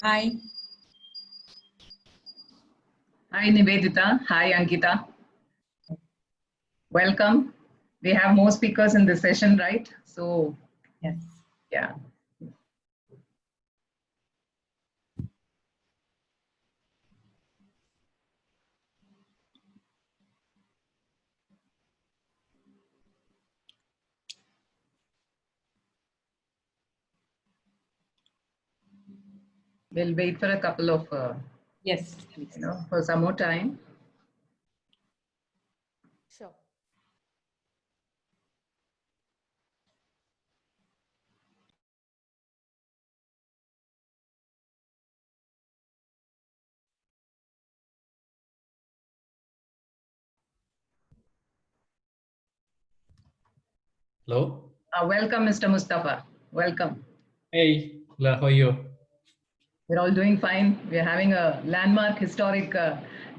Hi. Hi Nivedita. Hi Ankita. Welcome. We have more speakers in this session, right? So, Yes. yeah. We'll wait for a couple of, Yes, please. for some more time. Sure. Hello. Welcome, Mr. Mustafa. Welcome. Hey, how are you? We're all doing fine. We're having a landmark historic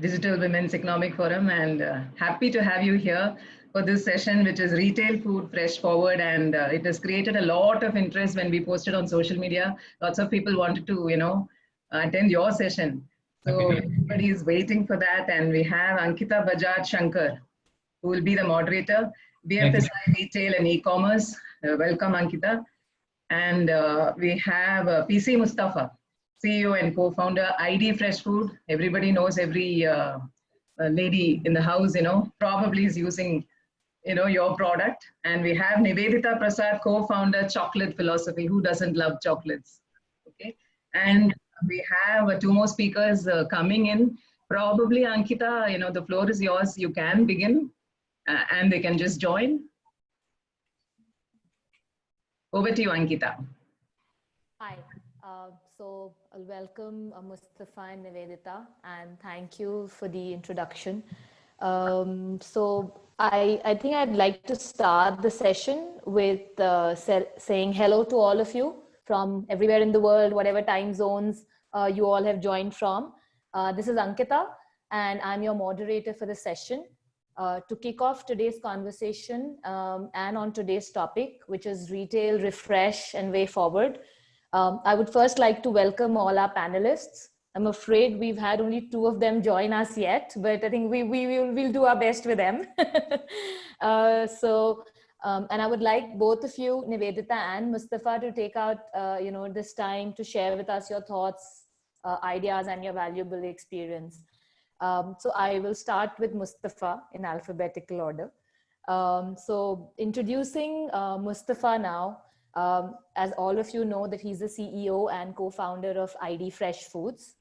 Digital Women's Economic Forum and happy to have you here for this session, which is Retail Food Fresh Forward. And it has created a lot of interest when we posted on social media. Lots of people wanted to, attend your session. So everybody is waiting for that. And we have Ankita Bajaj Shankar, who will be the moderator, BFSI Retail and E-Commerce. Welcome, Ankita. And we have PC Mustafa, CEO and co-founder, ID Fresh Food. Everybody knows every lady in the house, probably is using, your product. And we have Nivedita Prasad, co-founder, Chocolate Philosophy. Who doesn't love chocolates? Okay. And we have two more speakers coming in. Probably Ankita, the floor is yours. You can begin and they can just join. Over to you, Ankita. Hi. So I'll welcome Mustafa and Nivedita, and thank you for the introduction. So I think I'd like to start the session with saying hello to all of you from everywhere in the world, whatever time zones you all have joined from. This is Ankita, and I'm your moderator for the session. To kick off today's conversation and on today's topic, which is retail, refresh, and way forward, I would first like to welcome all our panelists. I'm afraid we've had only two of them join us yet, but I think we'll do our best with them. And I would like both of you, Nivedita and Mustafa, to take out this time to share with us your thoughts, ideas, and your valuable experience. So I will start with Mustafa in alphabetical order. So introducing Mustafa now, as all of you know that he's the CEO and co-founder of ID Fresh Foods,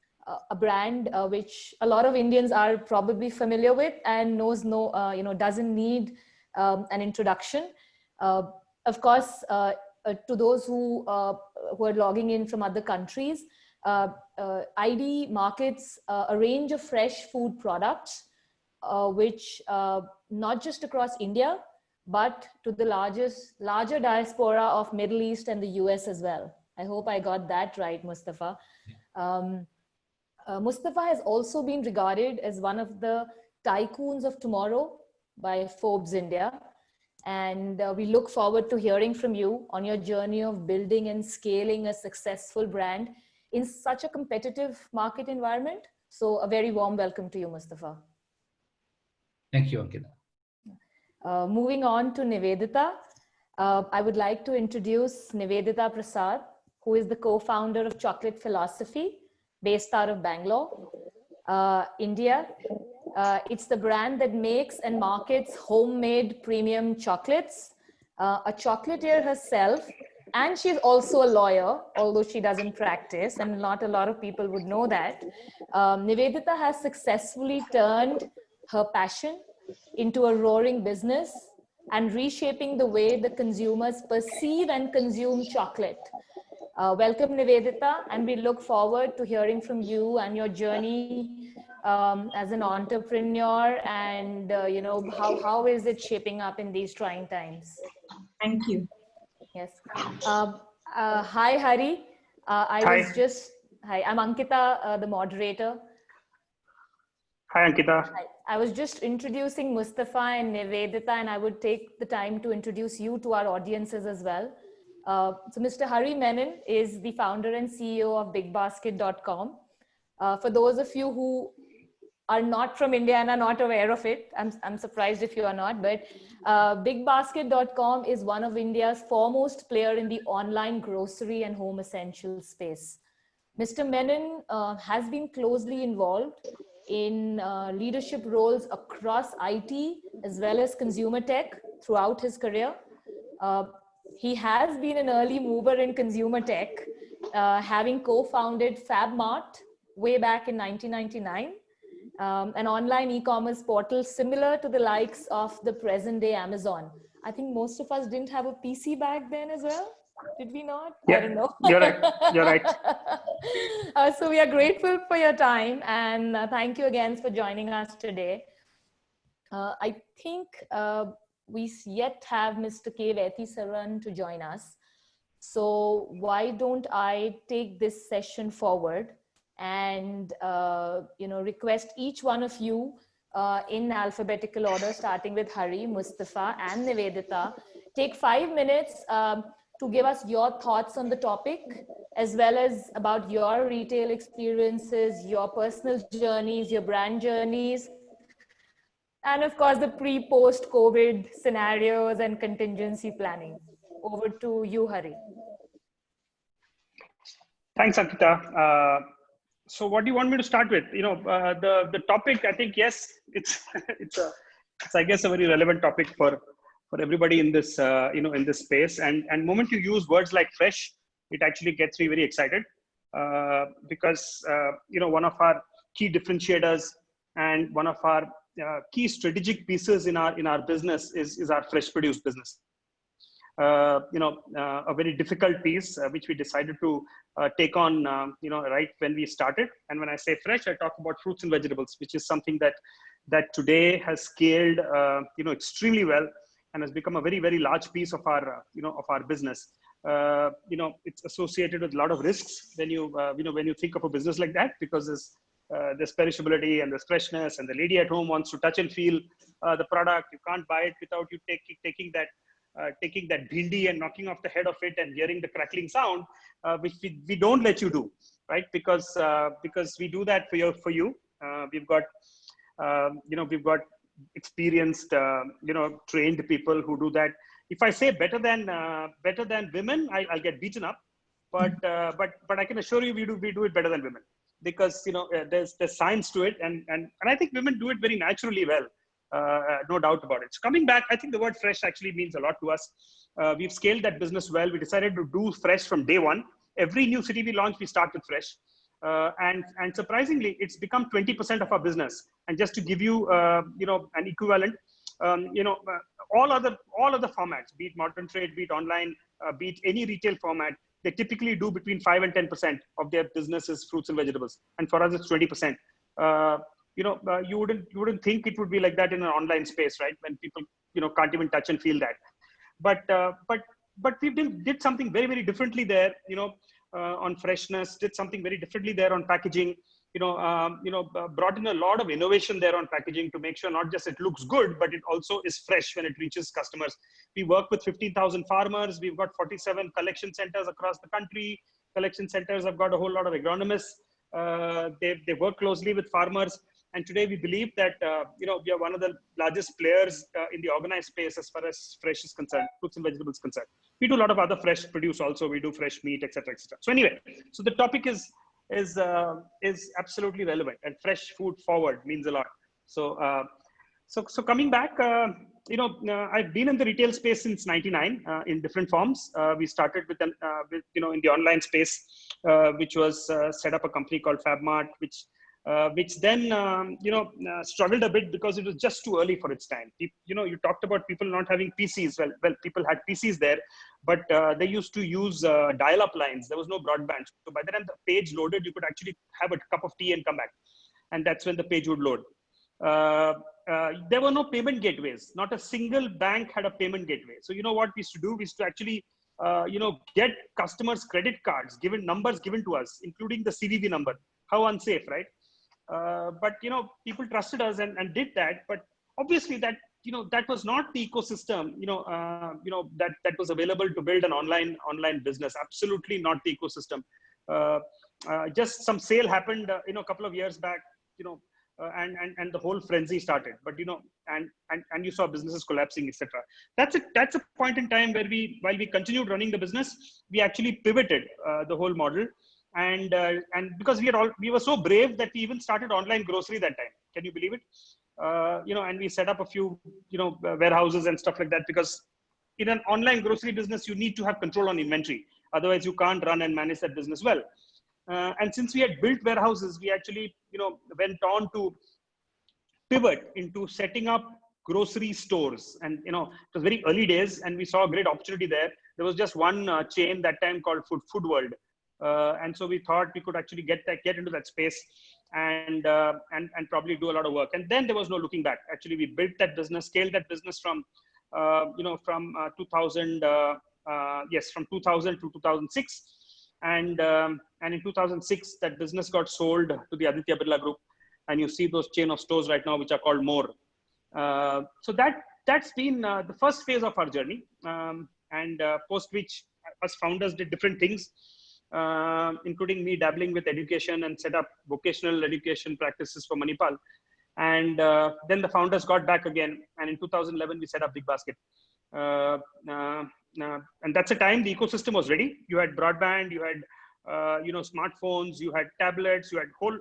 a brand which a lot of Indians are probably familiar with and doesn't need an introduction. Of course, to those who are logging in from other countries, ID markets a range of fresh food products, which not just across India, but to the larger diaspora of Middle East and the US as well. I hope I got that right, Mustafa. Mustafa has also been regarded as one of the tycoons of tomorrow by Forbes India. And we look forward to hearing from you on your journey of building and scaling a successful brand in such a competitive market environment. So a very warm welcome to you, Mustafa. Thank you, Ankita. Moving on to Nivedita, I would like to introduce Nivedita Prasad, who is the co-founder of Chocolate Philosophy, based out of Bangalore, India. It's the brand that makes and markets homemade premium chocolates. A chocolatier herself, and she's also a lawyer, although she doesn't practice, and not a lot of people would know that. Nivedita has successfully turned her passion into a roaring business and reshaping the way the consumers perceive and consume chocolate. Welcome, Nivedita, and we look forward to hearing from you and your journey as an entrepreneur, and how is it shaping up in these trying times? Thank you. Yes. Hi, Hari. Hi, I'm Ankita, the moderator. Hi, Ankita. Hi. I was just introducing Mustafa and Nivedita, and I would take the time to introduce you to our audiences as well. So Mr. Hari Menon is the founder and CEO of BigBasket.com. For those of you who are not from India and are not aware of it, I'm surprised if you are not, but BigBasket.com is one of India's foremost player in the online grocery and home essentials space. Mr. Menon has been closely involved in leadership roles across IT as well as consumer tech throughout his career. He has been an early mover in consumer tech, having co-founded FabMart way back in 1999, an online e-commerce portal similar to the likes of the present-day Amazon. I think most of us didn't have a PC back then as well. Did we not? Yeah, I don't know. you're right. You're right. So we are grateful for your time, and thank you again for joining us today. I think we yet have Mr. K. Vetisaran to join us. So why don't I take this session forward and request each one of you in alphabetical order, starting with Hari, Mustafa, and Nivedita, take 5 minutes to give us your thoughts on the topic, as well as about your retail experiences, your personal journeys, your brand journeys, and of course the pre-post COVID scenarios and contingency planning. Over to you, Hari. Thanks, Ankita. So what do you want me to start with? The topic, I think, yes, it's I guess a very relevant topic for everybody in this in this space. And moment you use words like fresh, it actually gets me very excited because one of our key differentiators and one of our key strategic pieces in our business is our fresh produce business. A very difficult piece which we decided to take on right when we started. And when I say fresh, I talk about fruits and vegetables, which is something that today has scaled extremely well and has become a very, very large piece of our business. It's associated with a lot of risks when you think of a business like that, because there's perishability and there's freshness, and the lady at home wants to touch and feel the product. You can't buy it without you taking that bhindi and knocking off the head of it and hearing the crackling sound, which we don't let you do, right? Because we do that for you. We've got experienced trained people who do that. If I say better than women, I'll get beaten up, but I can assure you we do it better than women, because there's science to it, and I think women do it very naturally well. No doubt about it. So coming back, I think the word fresh actually means a lot to us. We've scaled that business well. We decided to do fresh from day one. Every new city we launch, we start with fresh. And surprisingly, it's become 20% of our business. And just to give you, an equivalent, all other formats, be it modern trade, be it online, be it any retail format, they typically do between 5 and 10% of their businesses, fruits and vegetables. And for us, it's 20%. You wouldn't think it would be like that in an online space, right? When people, can't even touch and feel that. But we did something very, very differently there, on freshness, did something very differently there on packaging, brought in a lot of innovation there on packaging to make sure not just it looks good, but it also is fresh when it reaches customers. We work with 15,000 farmers. We've got 47 collection centers across the country. Collection centers have got a whole lot of agronomists. They work closely with farmers. And today we believe that, we are one of the largest players in the organized space as far as fresh is concerned, fruits and vegetables concerned. We do a lot of other fresh produce also. We do fresh meat, etc., etc. So anyway, so the topic is absolutely relevant, and fresh food forward means a lot. So, so coming back, I've been in the retail space since '99 in different forms. We started with in the online space, which was set up a company called FabMart, which then struggled a bit because it was just too early for its time. You talked about people not having PCs. Well, people had PCs there, but they used to use dial-up lines. There was no broadband. So by the time the page loaded, you could actually have a cup of tea and come back, and that's when the page would load. There were no payment gateways. Not a single bank had a payment gateway. So what we used to do? We used to actually get customers' credit cards, numbers given to us, including the CVV number. How unsafe, right? But people trusted us and did that. But obviously that that was not the ecosystem, that was available to build an online business. Absolutely not the ecosystem. Just some sale happened, a couple of years back, and the whole frenzy started. But and you saw businesses collapsing, etc. That's a point in time where while we continued running the business, we actually pivoted the whole model, and because we were so brave that we even started online grocery that time. Can you believe it? And we set up a few warehouses and stuff like that, because in an online grocery business you need to have control on inventory, otherwise you can't run and manage that business well. And since we had built warehouses, we actually went on to pivot into setting up grocery stores. And it was very early days, and we saw a great opportunity there. There was just one chain that time called Food World, and so we thought we could actually get into that space and probably do a lot of work. And then there was no looking back. Actually, we built that business, scaled that business from 2000 from 2000 to 2006. And in 2006, that business got sold to the Aditya Birla Group, and you see those chain of stores right now, which are called More. So that's been the first phase of our journey, and post which us founders did different things, including me dabbling with education and set up vocational education practices for Manipal. And then the founders got back again, and in 2011 we set up BigBasket. And that's a time the ecosystem was ready. You had broadband, you had smartphones, you had tablets, you had whole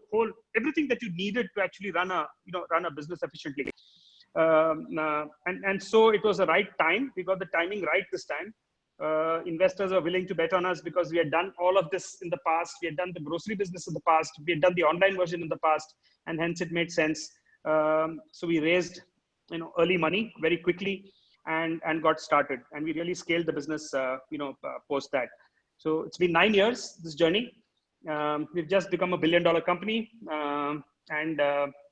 everything that you needed to actually run a business efficiently. And so it was the right time. We got the timing right this time. Investors are willing to bet on us because we had done all of this in the past. We had done the grocery business in the past. We had done the online version in the past, and hence it made sense. So we raised early money very quickly and got started, and we really scaled the business post that. So it's been 9 years, this journey. We've just become $1 billion company, and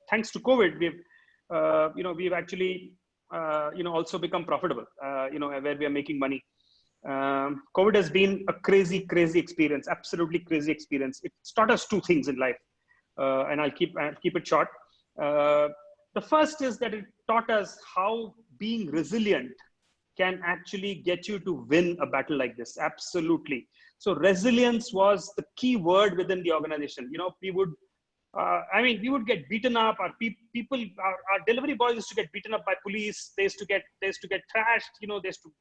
thanks to COVID, we've actually also become profitable, where we are making money. COVID has been a crazy experience, absolutely crazy experience. It taught us two things in life, and I'll keep it short. The first is that it taught us how being resilient can actually get you to win a battle like this. Absolutely. So resilience was the key word within the organization. We would get beaten up. Our delivery boys used to get beaten up by police. They used to get trashed. They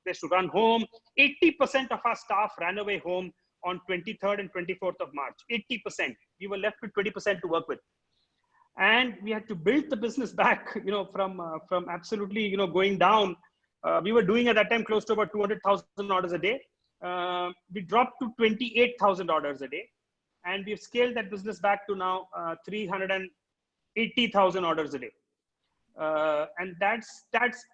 used to run home. 80% of our staff ran away home on 23rd and 24th of March. 80%. We were left with 20% to work with. And we had to build the business back, from absolutely, going down. We were doing at that time close to about 200,000 orders a day. We dropped to 28,000 orders a day, and we've scaled that business back to now 380,000 orders a day. And that's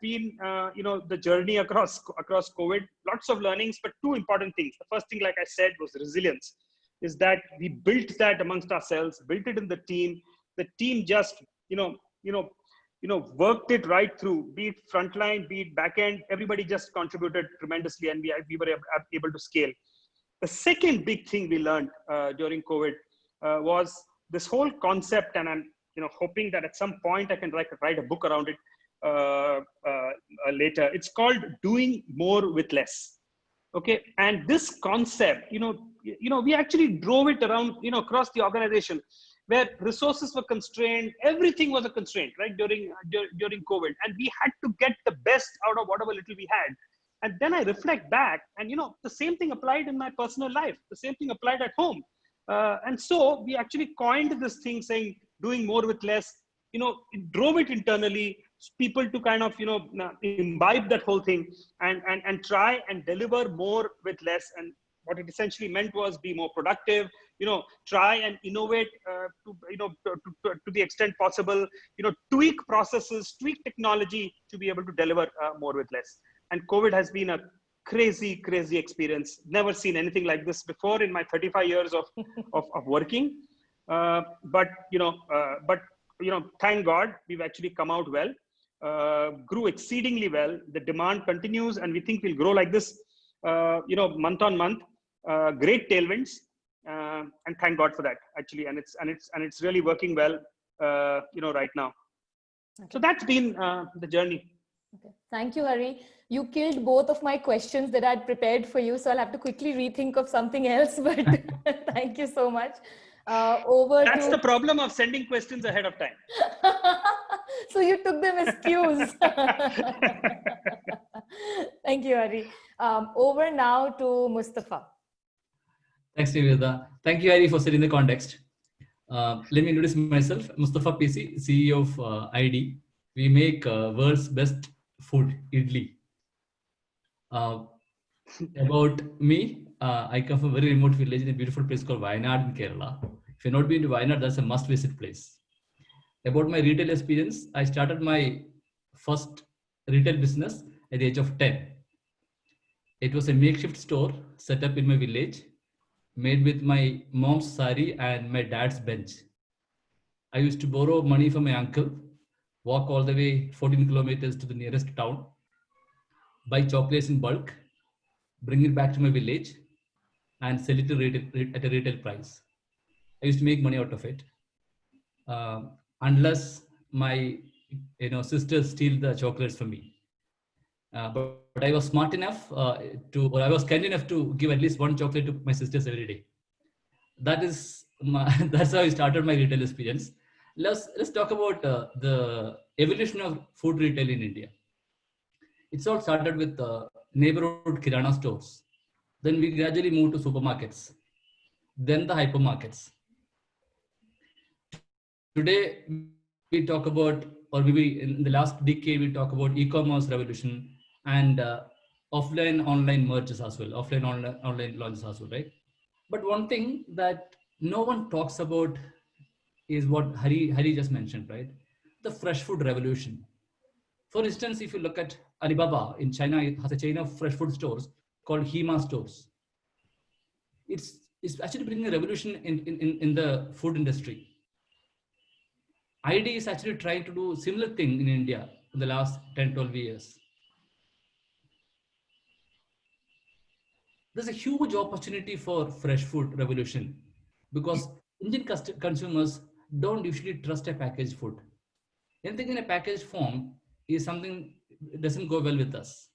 been the journey across COVID. Lots of learnings, but two important things. The first thing, like I said, was resilience. Is that we built that amongst ourselves, built it in the team. The team just worked it right through, be it frontline, be it backend. Everybody just contributed tremendously, and we were able to scale. The second big thing we learned during COVID was this whole concept, and I'm hoping that at some point I can write a book around it later. It's called doing more with less. Okay, and this concept, we actually drove it around, across the organization, where resources were constrained. Everything was a constraint, right, during COVID, and we had to get the best out of whatever little we had. And then I reflect back, and the same thing applied in my personal life. The same thing applied at home, and so we actually coined this thing, saying doing more with less. It drove it internally. People to kind of imbibe that whole thing and try and deliver more with less. And what it essentially meant was be more productive. Try and innovate to the extent possible. Tweak processes, tweak technology to be able to deliver more with less. And COVID has been a crazy experience. Never seen anything like this before in my 35 years of working. But thank God we've actually come out well. Grew exceedingly well. The demand continues, and we think we'll grow like this, month on month. Great tailwinds, and thank God for that, actually. And it's really working well, right now. Okay. So that's been the journey. Okay. Thank you, Hari. You killed both of my questions that I'd prepared for you, so I'll have to quickly rethink of something else, but thank you so much. That's the problem of sending questions ahead of time. So you took them as cues. Thank you, Hari. Over now to Mustafa. Thanks, Nivedita. Thank you, Hari, for setting the context. Let me introduce myself. Mustafa PC, CEO of ID. We make world's best food, idli. About me, I come from a very remote village in a beautiful place called Wayanad in Kerala. If you've not been to Wayanad, that's a must-visit place. About my retail experience, I started my first retail business at the age of 10. It was a makeshift store set up in my village, made with my mom's sari and my dad's bench. I used to borrow money from my uncle, walk all the way 14 kilometers to the nearest town, buy chocolates in bulk, bring it back to my village, and sell it at a retail price. I used to make money out of it. Unless my sisters steal the chocolates from me. But I was smart enough or I was kind enough to give at least one chocolate to my sisters every day. That's how I started my retail experience. Let's talk about the evolution of food retail in India. It's all started with neighborhood kirana stores. Then we gradually moved to supermarkets, then the hypermarkets. Today, we talk about, or maybe in the last decade, we talk about e-commerce revolution and offline online merges as well, offline online launches as well, right? But one thing that no one talks about is what Hari just mentioned, right? The fresh food revolution. For instance, if you look at Alibaba in China, it has a chain of fresh food stores called Hema stores. It's actually bringing a revolution in the food industry. ID is actually trying to do similar thing in India in the last 10, 12 years. There's a huge opportunity for fresh food revolution because Indian consumers don't usually trust a packaged food. Anything in a packaged form is something that doesn't go well with us.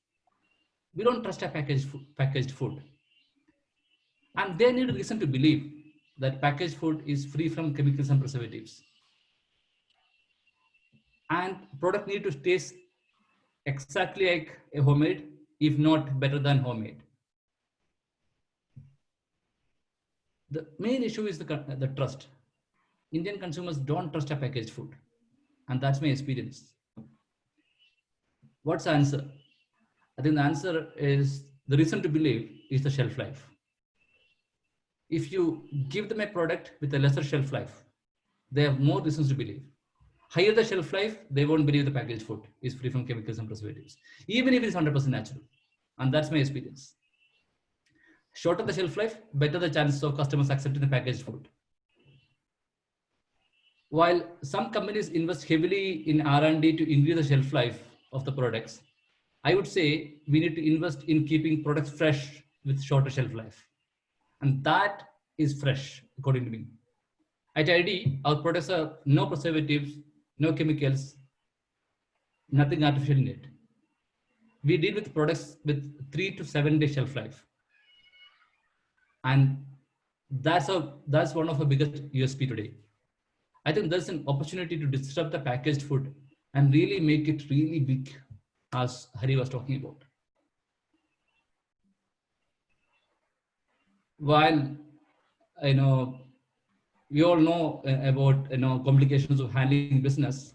We don't trust a packaged food. And they need a reason to believe that packaged food is free from chemicals and preservatives. And product need to taste exactly like a homemade, if not better than homemade. The main issue is the trust. Indian consumers don't trust a packaged food. And that's my experience. What's the answer? I think the answer is the reason to believe is the shelf life. If you give them a product with a lesser shelf life, they have more reasons to believe. Higher the shelf life, they won't believe the packaged food is free from chemicals and preservatives, even if it's 100% natural. And that's my experience. Shorter the shelf life, better the chances of customers accepting the packaged food. While some companies invest heavily in R&D to increase the shelf life of the products, I would say we need to invest in keeping products fresh with shorter shelf life. And that is fresh, according to me. At ID, our products are no preservatives, no chemicals, nothing artificial in it. We deal with products with 3 to 7 day shelf life. And that's one of our biggest USP today. I think there's an opportunity to disrupt the packaged food and really make it really big, as Hari was talking about. While we all know about complications of handling business,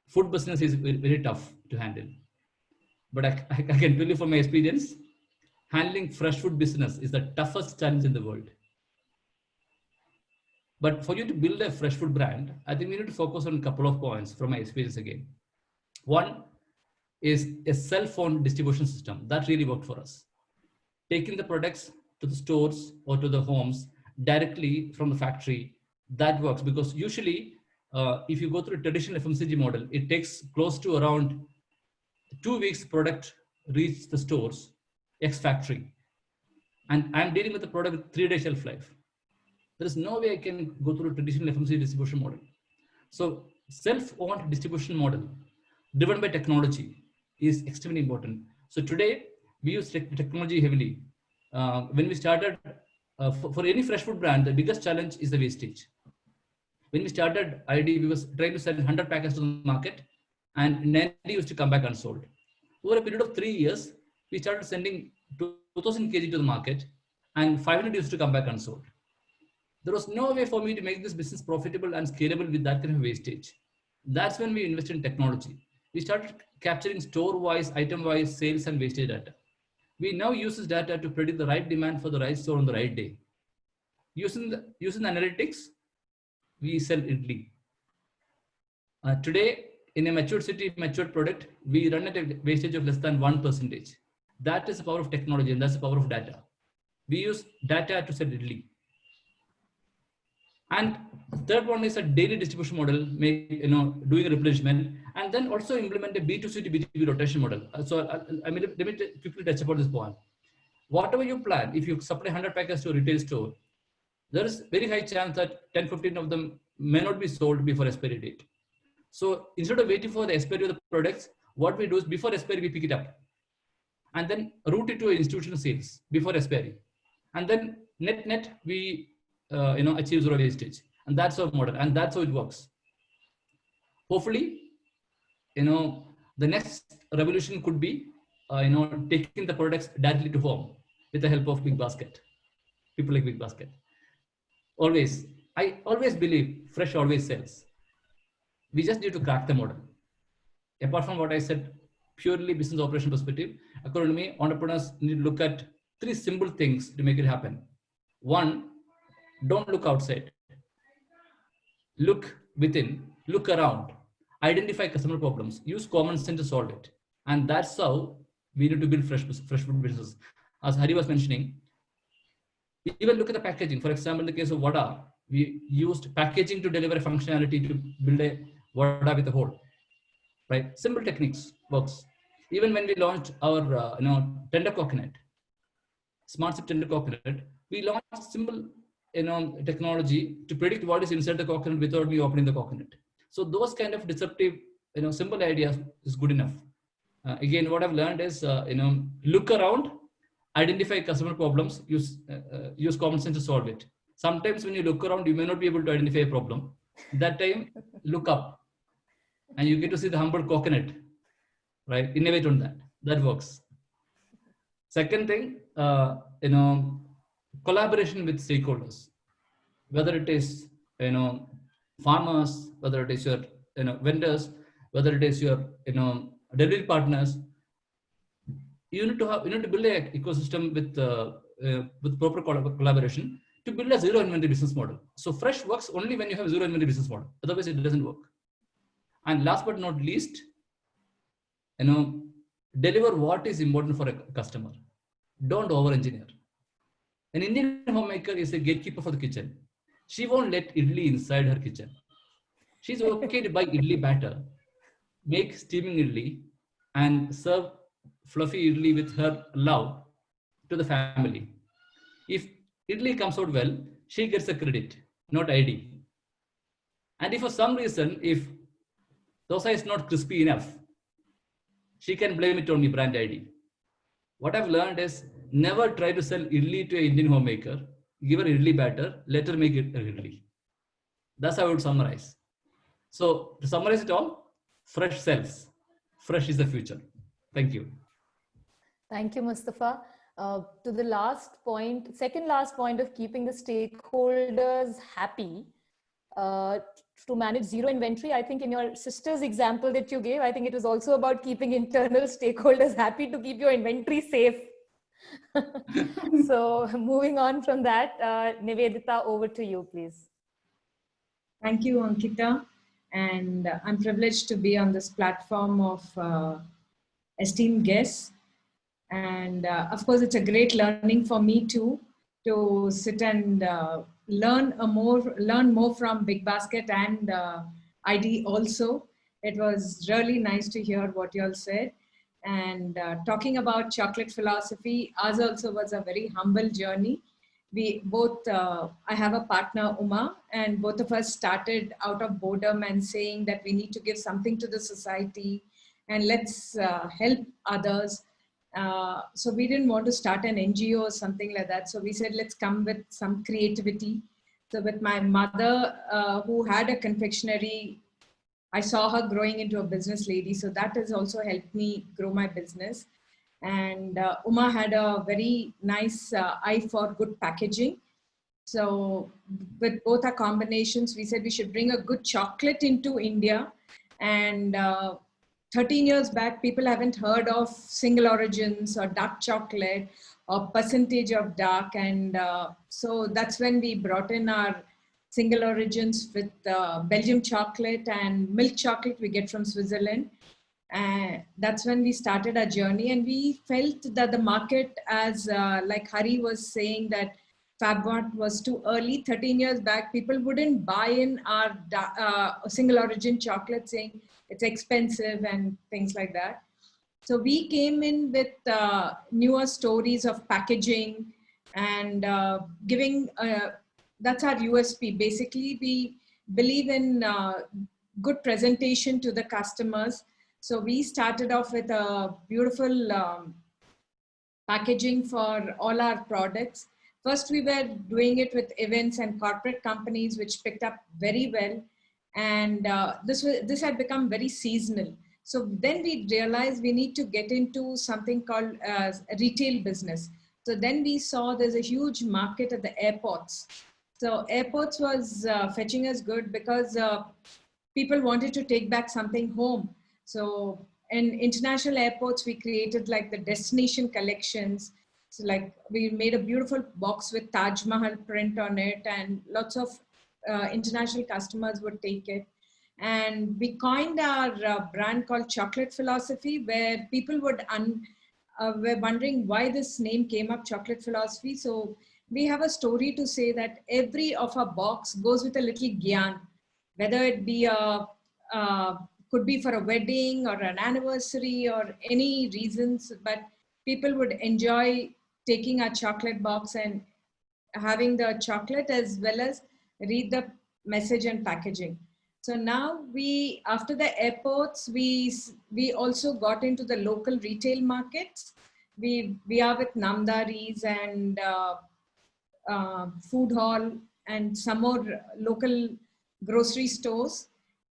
food business is very tough to handle. But I can tell you from my experience, handling fresh food business is the toughest challenge in the world. But for you to build a fresh food brand, I think we need to focus on a couple of points from my experience again. One is a self-owned distribution system that really worked for us. Taking the products to the stores or to the homes directly from the factory, that works because usually if you go through a traditional FMCG model, it takes close to around 2 weeks product reach the stores, ex-factory. And I'm dealing with a product with 3-day shelf life. There is no way I can go through a traditional FMCG distribution model. So self-owned distribution model driven by technology is extremely important. So today we use technology heavily. When we started, for any fresh food brand, the biggest challenge is the wastage. When we started ID, we was trying to sell 100 packets to the market, and 90 used to come back unsold. Over a period of 3 years, we started sending 2,000 kg to the market, and 500 used to come back unsold. There was no way for me to make this business profitable and scalable with that kind of wastage. That's when we invested in technology. We started capturing store-wise, item-wise sales and wastage data. We now use this data to predict the right demand for the right store on the right day. Using the analytics, we sell idli. Today, in a matured city, matured product, we run at a wastage of less than 1%. That is the power of technology, and that's the power of data. We use data to sell idli. And third one is a daily distribution model, doing replenishment, and then also implement a B2C to B2B rotation model. Let me quickly touch upon this point. Whatever you plan, if you supply 100 packets to a retail store, there is very high chance that 10, 15 of them may not be sold before expiry date. So instead of waiting for the expiry of the products, what we do is before expiry, we pick it up and then route it to institutional sales before expiry. And then net, we achieve zero wastage. And that's our model, and that's how it works. Hopefully, the next revolution could be, taking the products directly to home with the help of Big Basket, people like Big Basket. I always believe fresh always sells. We just need to crack the model. Apart from what I said, purely business operation perspective, according to me, entrepreneurs need to look at 3 simple things to make it happen. 1, don't look outside. Look within, look around, identify customer problems, use common sense to solve it. And that's how we need to build fresh food business. As Hari was mentioning, even look at the packaging. For example, in the case of Vada, we used packaging to deliver a functionality to build a Vada with a hole. Right? Simple techniques works. Even when we launched our tender coconut, Smart Sip tender coconut, we launched simple technology to predict what is inside the coconut without me opening the coconut. So those kind of disruptive, simple ideas is good enough. Again, what I've learned is, look around, identify customer problems, use common sense to solve it. Sometimes when you look around, you may not be able to identify a problem. That time, look up, and you get to see the humble coconut, right? Innovate on that. That works. Second thing, collaboration with stakeholders, whether it is, farmers, whether it is your, vendors, whether it is your, delivery partners. You need to build an ecosystem with proper collaboration to build a zero inventory business model. So fresh works only when you have zero inventory business model. Otherwise, it doesn't work. And last but not least, deliver what is important for a customer. Don't over-engineer. An Indian homemaker is a gatekeeper for the kitchen. She won't let idli inside her kitchen. She's okay to buy idli batter, make steaming idli, and serve fluffy idli with her love to the family. If idli comes out well, she gets the credit, not ID. And if for some reason, if dosa is not crispy enough, she can blame it on the brand ID. What I've learned is never try to sell idli to an Indian homemaker. Give her idli batter, let her make it idli. That's how I would summarize. So to summarize it all, fresh sells. Fresh is the future. Thank you. Thank you, Mustafa. To the last point, second last point of keeping the stakeholders happy, to manage zero inventory, I think in your sister's example that you gave, I think it was also about keeping internal stakeholders happy to keep your inventory safe. So moving on from that, Nivedita, over to you, please. Thank you, Ankita. And I'm privileged to be on this platform of esteemed guests. And of course, it's a great learning for me too, to sit and learn more from Big Basket and ID also. It was really nice to hear what you all said. And talking about chocolate philosophy, ours also was a very humble journey. We both, I have a partner, Uma, and both of us started out of boredom and saying that we need to give something to the society. and let's help others. So we didn't want to start an NGO or something like that. So we said, let's come with some creativity. So with my mother, who had a confectionery, I saw her growing into a business lady. So that has also helped me grow my business. And Uma had a very nice eye for good packaging. So with both our combinations, we said we should bring a good chocolate into India. And 13 years back, people haven't heard of single origins or dark chocolate or percentage of dark. And so that's when we brought in our single origins with Belgium chocolate and milk chocolate we get from Switzerland. And that's when we started our journey. And we felt that the market, as like Hari was saying, that FabMart was too early. 13 years back, people wouldn't buy in our single origin chocolate, saying it's expensive and things like that. So we came in with newer stories of packaging and giving, that's our USP. Basically, we believe in good presentation to the customers. So we started off with a beautiful packaging for all our products. First, we were doing it with events and corporate companies, which picked up very well. And this had become very seasonal. So then we realized we need to get into something called retail business. So then we saw there's a huge market at the airports. So airports was fetching us good because people wanted to take back something home. So in international airports, we created like the destination collections. So like we made a beautiful box with Taj Mahal print on it, and lots of international customers would take it. And we coined our brand called Chocolate Philosophy, where people were wondering why this name came up, Chocolate Philosophy. So we have a story to say that every of our box goes with a little gyan, whether it be could be for a wedding or an anniversary or any reasons, but people would enjoy taking our chocolate box and having the chocolate as well as read the message and packaging. So now we, after the airports, we also got into the local retail markets. We are with Namdaris and Food Hall and some more local grocery stores.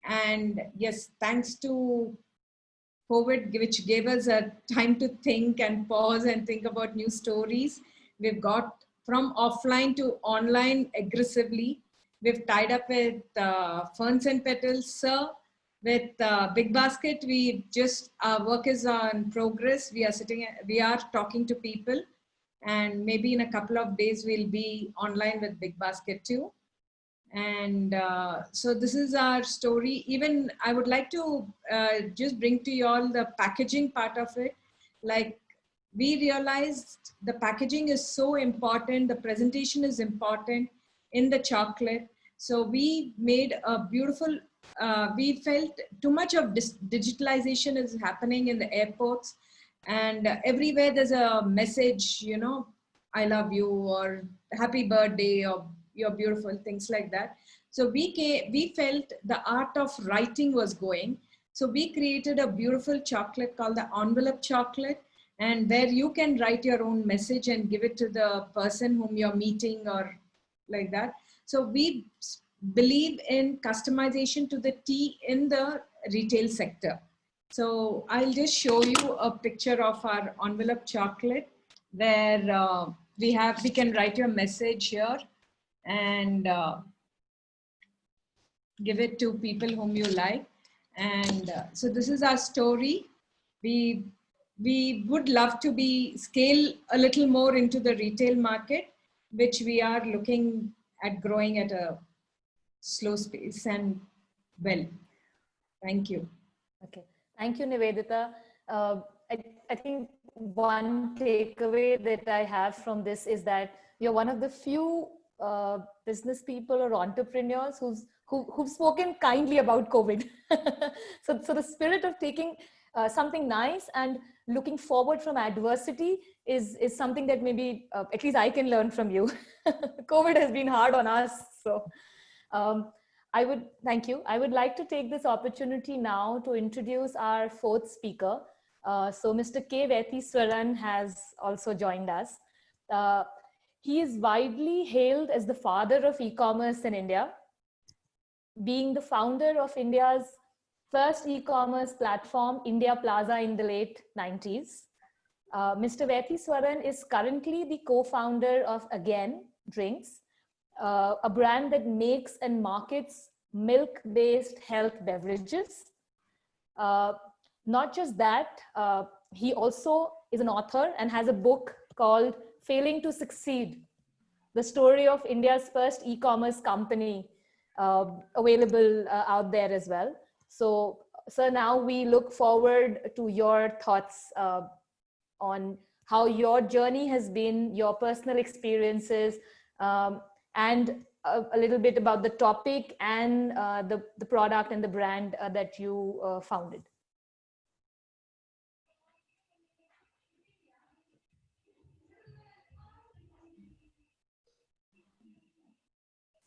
And yes, thanks to COVID, which gave us a time to think and pause and think about new stories, we've got from offline to online aggressively. We've tied up with Ferns and Petals, sir. With Big Basket, our work is on progress. We are talking to people, and maybe in a couple of days, we'll be online with Big Basket too. And so this is our story. Even I would like to just bring to you all the packaging part of it. Like, we realized the packaging is so important, the presentation is important in the chocolate. So we made a beautiful, we felt too much of digitalization is happening in the airports, and everywhere there's a message, you know, I love you, or happy birthday, or you're beautiful, things like that. So we felt the art of writing was going. So we created a beautiful chocolate called the envelope chocolate, and where you can write your own message and give it to the person whom you're meeting or like that. So we believe in customization to the T in the retail sector. So I'll just show you a picture of our envelope chocolate where we can write your message here and give it to people whom you like. And so this is our story. We would love to scale a little more into the retail market, which we are looking at growing at a slow pace and well. Thank you. Okay. Thank you, Nivedita. I think one takeaway that I have from this is that you're one of the few business people or entrepreneurs who've spoken kindly about COVID. So the spirit of taking something nice and looking forward from adversity is something that maybe at least I can learn from you. COVID has been hard on us. So thank you. I would like to take this opportunity now to introduce our fourth speaker. So Mr. K. Vatheeswaran has also joined us. He is widely hailed as the father of e-commerce in India, being the founder of India's first e-commerce platform, India Plaza, in the late 90s. Mr. Vatheeswaran is currently the co-founder of Again Drinks, a brand that makes and markets milk-based health beverages. Not just that, he also is an author and has a book called Failing to Succeed, the story of India's first e-commerce company, available out there as well. So, sir, now we look forward to your thoughts on how your journey has been, your personal experiences, and a little bit about the topic and the product and the brand that you founded.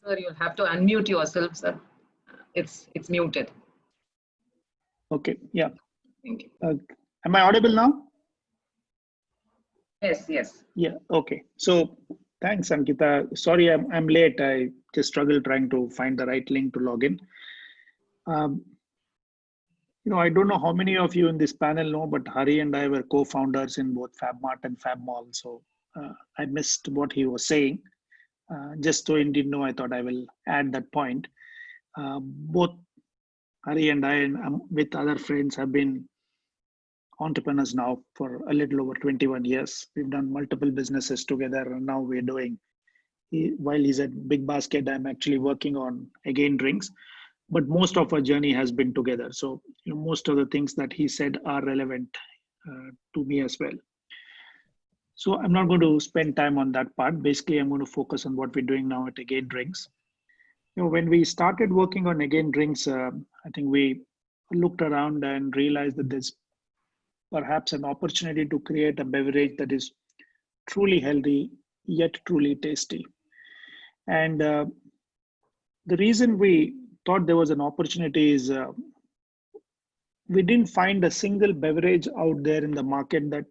Sir, you'll have to unmute yourself, sir. It's muted. Okay, yeah. Thank you. Am I audible now? Yes, yes. Yeah, okay. So thanks, Ankita. Sorry, I'm late. I just struggled trying to find the right link to log in. I don't know how many of you in this panel know, but Hari and I were co-founders in both FabMart and FabMall. So I missed what he was saying. Just so you didn't know, I thought I will add that point. Both Hari and I, and with other friends, have been entrepreneurs now for a little over 21 years. We've done multiple businesses together, and now we're doing, while he's at Big Basket, I'm actually working on Again Drinks, but most of our journey has been together. So most of the things that he said are relevant to me as well. So I'm not going to spend time on that part. Basically, I'm going to focus on what we're doing now at Again Drinks. When we started working on Again Drinks, I think we looked around and realized that there's perhaps an opportunity to create a beverage that is truly healthy, yet truly tasty. And the reason we thought there was an opportunity is we didn't find a single beverage out there in the market that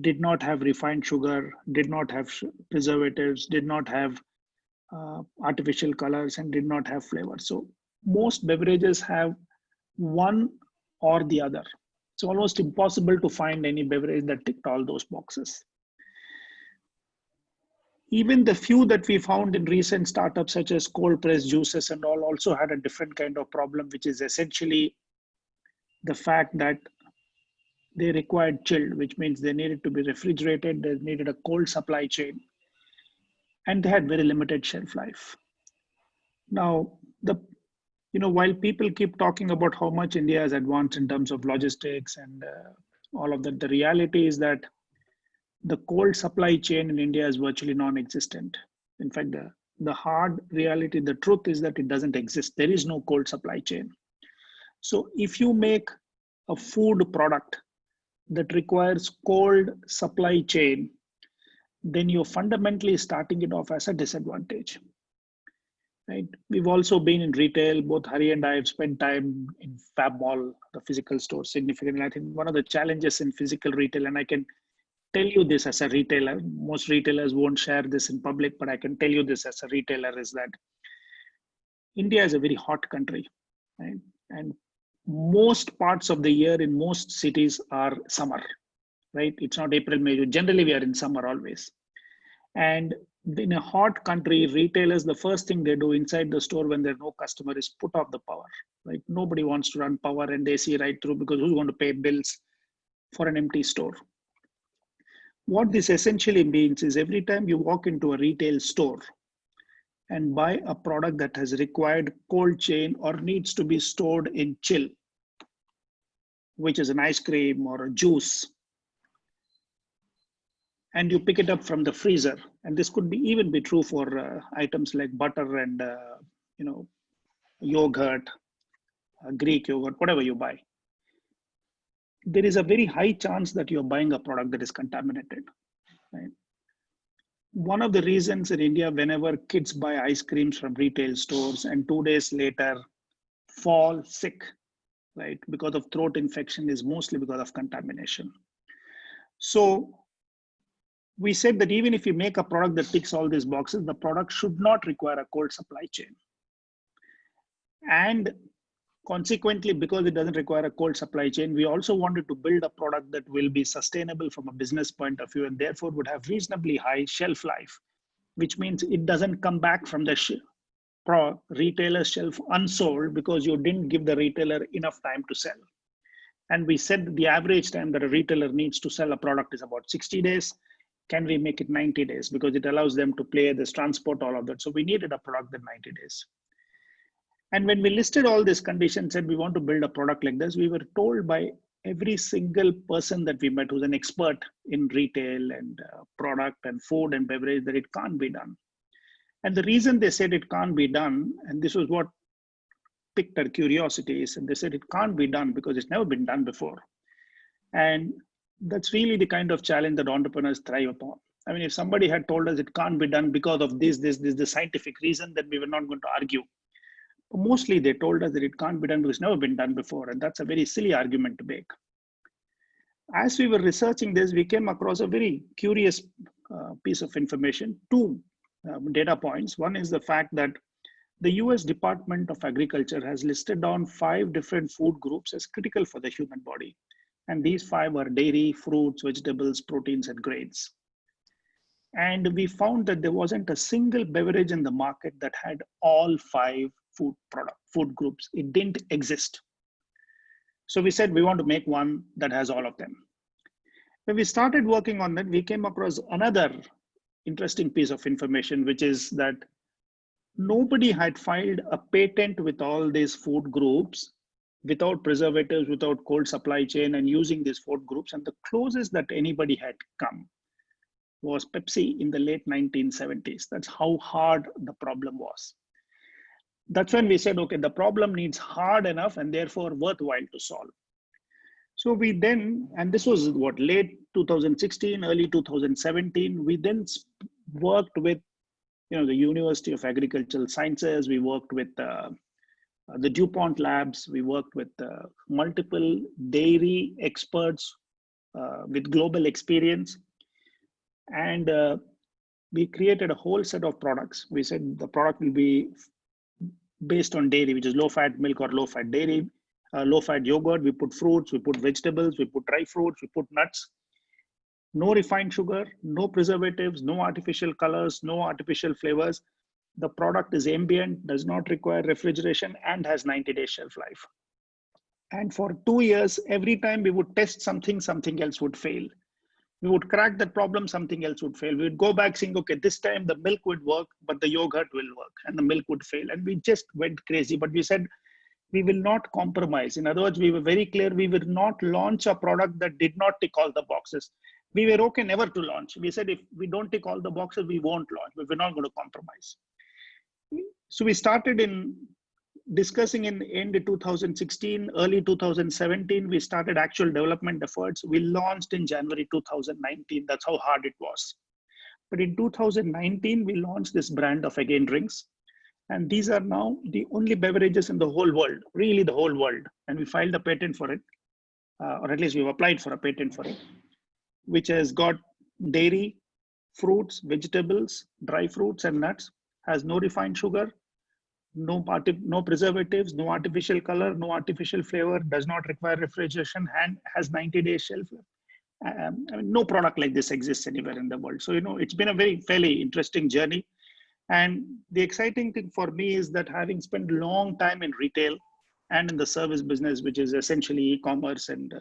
did not have refined sugar, did not have preservatives, did not have artificial colors, and did not have flavor. So most beverages have one or the other. It's almost impossible to find any beverage that ticked all those boxes. Even the few that we found in recent startups, such as cold pressed juices and all, also had a different kind of problem, which is essentially the fact that they required chilled, which means they needed to be refrigerated, they needed a cold supply chain, and they had very limited shelf life. Now, while people keep talking about how much India has advanced in terms of logistics and all of that, the reality is that the cold supply chain in India is virtually non-existent. In fact, the hard reality, the truth is that it doesn't exist. There is no cold supply chain. So if you make a food product that requires cold supply chain, then you're fundamentally starting it off as a disadvantage. Right? We've also been in retail. Both Hari and I have spent time in FabMall, the physical store, significantly. I think one of the challenges in physical retail, and I can tell you this as a retailer, most retailers won't share this in public, but I can tell you this as a retailer, is that India is a very hot country, right? And most parts of the year in most cities are summer, right? It's not April, May. Generally, we are in summer always. And in a hot country, retailers, the first thing they do inside the store when there's no customer is put off the power, right? Nobody wants to run power and AC right through, because who's going to pay bills for an empty store? What this essentially means is every time you walk into a retail store and buy a product that has required cold chain or needs to be stored in chill, which is an ice cream or a juice, and you pick it up from the freezer, and this could be even be true for items like butter and yogurt, Greek yogurt, whatever you buy, there is a very high chance that you're buying a product that is contaminated. Right? one of the reasons in India, whenever kids buy ice creams from retail stores and 2 days later fall sick, right, because of throat infection, is mostly because of contamination. So we said that even if you make a product that ticks all these boxes, the product should not require a cold supply chain. And consequently, because it doesn't require a cold supply chain, we also wanted to build a product that will be sustainable from a business point of view and therefore would have reasonably high shelf life, which means it doesn't come back from the retailer shelf unsold because you didn't give the retailer enough time to sell. And we said the average time that a retailer needs to sell a product is about 60 days. Can we make it 90 days? Because it allows them to play this transport, all of that. So we needed a product in 90 days. And when we listed all these conditions, said we want to build a product like this, we were told by every single person that we met who's an expert in retail and product and food and beverage that it can't be done. And the reason they said it can't be done, and this was what piqued our curiosities, and they said it can't be done because it's never been done before. And that's really the kind of challenge that entrepreneurs thrive upon. I mean, if somebody had told us it can't be done because of this, the scientific reason, then we were not going to argue. But mostly they told us that it can't be done because it's never been done before. And that's a very silly argument to make. As we were researching this, we came across a very curious piece of information, two data points. One is the fact that the US Department of Agriculture has listed down 5 different food groups as critical for the human body. And these 5 are dairy, fruits, vegetables, proteins, and grains. And we found that there wasn't a single beverage in the market that had all 5 food groups. It didn't exist. So we said we want to make one that has all of them. When we started working on that, we came across another interesting piece of information, which is that nobody had filed a patent with all these food groups without preservatives, without cold supply chain, and using these food groups. And the closest that anybody had come was Pepsi in the late 1970s. That's how hard the problem was. That's when we said, okay, the problem needs hard enough and therefore worthwhile to solve. So we then, and this was what, late 2016, early 2017, we then worked with the University of Agricultural Sciences. We worked with the DuPont labs. We worked with multiple dairy experts with global experience. And we created a whole set of products. We said the product will be based on dairy, which is low-fat milk or low-fat dairy, low-fat yogurt. We put fruits, we put vegetables, we put dry fruits, we put nuts. No refined sugar, no preservatives, no artificial colors, no artificial flavors. The product is ambient, does not require refrigeration, and has 90-day shelf life. And for 2 years, every time we would test something, something else would fail. We would crack that problem, something else would fail. We would go back saying, okay, this time the milk would work, but the yogurt will work, and the milk would fail. And we just went crazy. But we said, we will not compromise. In other words, we were very clear, we will not launch a product that did not tick all the boxes. We were okay never to launch. We said, if we don't tick all the boxes, we won't launch. We're not going to compromise. So we started discussing in end of 2016, early 2017, we started actual development efforts. We launched in January 2019. That's how hard it was. But in 2019, we launched this brand of Again Drinks. And these are now the only beverages in the whole world, really the whole world. And we filed a patent for it, or at least we've applied for a patent for it, which has got dairy, fruits, vegetables, dry fruits, and nuts, has no refined sugar, no preservatives, no artificial color, no artificial flavor, does not require refrigeration, and has 90-day shelf life. I mean, no product like this exists anywhere in the world. So, it's been a fairly interesting journey. And the exciting thing for me is that having spent a long time in retail and in the service business, which is essentially e-commerce and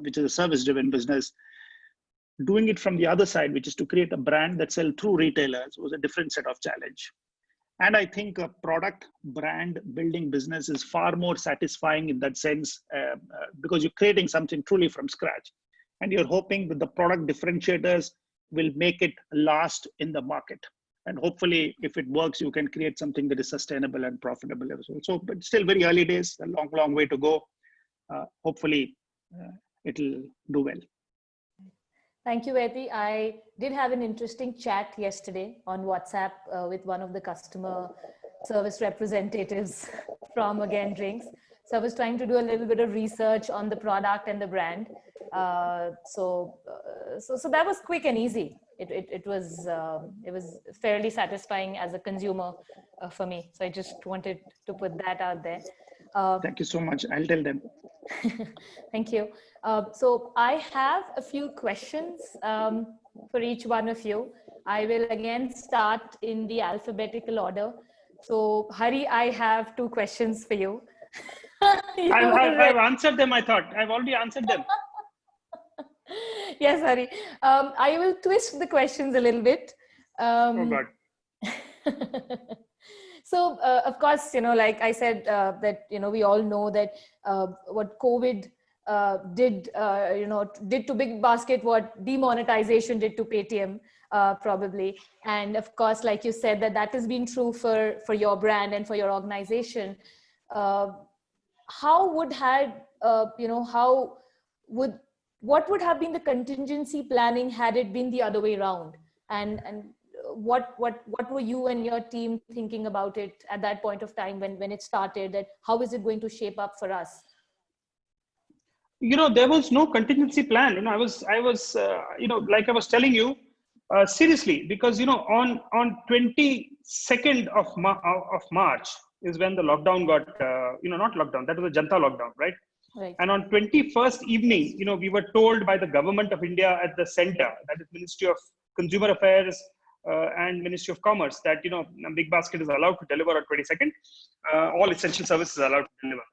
which is a service-driven business, doing it from the other side, which is to create a brand that sells through retailers, was a different set of challenge. And I think a product brand building business is far more satisfying in that sense because you're creating something truly from scratch. And you're hoping that the product differentiators will make it last in the market. And hopefully, if it works, you can create something that is sustainable and profitable as well. So, but still very early days, a long, long way to go. Hopefully, it'll do well. Thank you, Veti. I did have an interesting chat yesterday on WhatsApp with one of the customer service representatives from Again Drinks. So I was trying to do a little bit of research on the product and the brand. So that was quick and easy. It was fairly satisfying as a consumer for me. So I just wanted to put that out there. Thank you so much. I'll tell them. Thank you. So I have a few questions for each one of you. I will again start in the alphabetical order. So Hari, I have 2 questions for you. I've answered them, I thought. I've already answered them. Yes, Hari. I will twist the questions a little bit. Oh, God. So, of course, like I said, that, we all know that what COVID did to Big Basket, what demonetization did to Paytm, probably. And of course, like you said, that has been true for your brand and for your organization. What would have been the contingency planning had it been the other way around? And what were you and your team thinking about it at that point of time when it started? That how is it going to shape up for us? There was no contingency plan. I was like I was telling you, seriously, because on 22nd of March is when the lockdown got not lockdown, that was a Janta lockdown, right? Right. And on 21st evening, we were told by the government of India at the center, that is Ministry of Consumer Affairs and Ministry of Commerce, that Big Basket is allowed to deliver on 22nd. All essential services are allowed to deliver.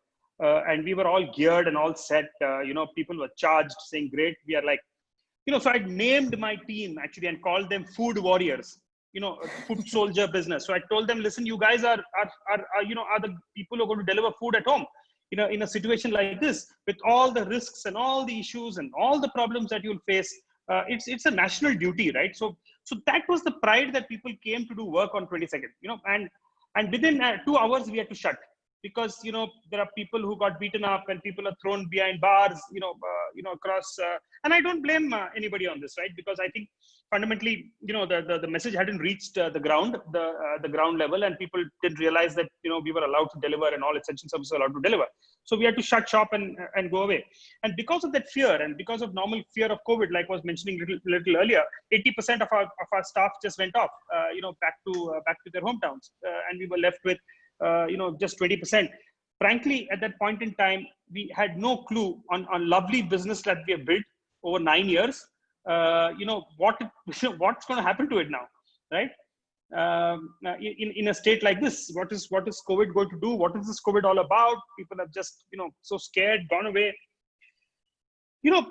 And we were all geared and all set. People were charged, saying, great. We are like, so I named my team actually and called them food warriors, food soldier business. So I told them, listen, you guys are the people who are going to deliver food at home. In a situation like this, with all the risks and all the issues and all the problems that you'll face, it's a national duty, right? So that was the pride that people came to do work on 22nd, and within 2 hours we had to shut, because there are people who got beaten up and people are thrown behind bars, across. And I don't blame anybody on this, right? Because I think fundamentally, the message hadn't reached the ground level, and people didn't realize that we were allowed to deliver and all essential services were allowed to deliver. So we had to shut shop and go away. And because of that fear, and because of normal fear of COVID, like I was mentioning little earlier, 80% of our staff just went off, back to their hometowns, and we were left with just 20%. Frankly, at that point in time, we had no clue on lovely business that we have built over 9 years. What's going to happen to it now, right? In a state like this, what is COVID going to do? What is this COVID all about? People are just so scared, gone away.